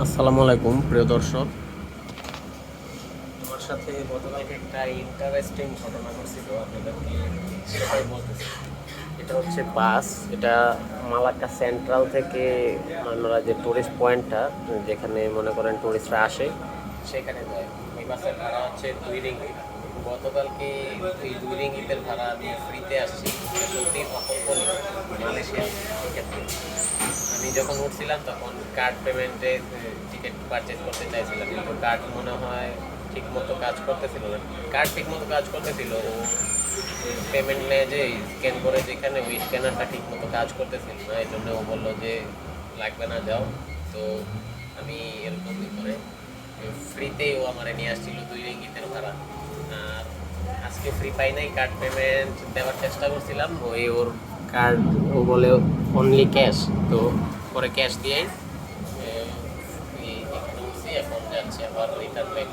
আসসালামু আলাইকুম প্রিয় দর্শক। আমার সাথে গতকালকে একটা ইন্টারেস্টিং ঘটনা ঘটছিল, আপনাদেরকে সেটাই বলতেছি। এটা হচ্ছে বাস, এটা মালাক্কা সেন্ট্রাল থেকে আমরা যে টুরিস্ট পয়েন্টটা, যেখানে মনে করেন টুরিস্টরা আসে, সেখানে যায়। এই বাসের ভাড়া হচ্ছে 2 রিঙ্গিত। গতকালকে এই 2 রিঙ্গিতের ভাড়া আমি ফ্রিতে আসছি, সত্যি অকল্পনীয় মালয়েশিয়া। এক্ষেত্রে আমি যখন উঠছিলাম তখন কার্ড পেমেন্টে টিকিট পারচেজ করতে চাইছিলাম, কিন্তু কার্ড মনে হয় ঠিকমতো কাজ করতেছিল না। কার্ড ঠিকমতো কাজ করতেছিল, ও পেমেন্ট নেয় যে স্ক্যান করে, যেখানে ওই স্ক্যানারটা ঠিকমতো কাজ করতেছিল না, এই জন্য ও বললো যে লাগবে না, যাও। তো আমি এরকমই করে ফ্রিতেই ও আমার নিয়ে আসছিল 2 রিঙ্গিতের ভাড়া। আর আজকে ফ্রি পাই নাই, কার্ড পেমেন্ট দেওয়ার চেষ্টা করছিলাম, ওর কার্ড, ও বলে অনলি ক্যাশ। তো পরে ক্যাশ দিয়েই এখানে উঠছি, এখন যাচ্ছি আবার রিটার্ন ব্যাক।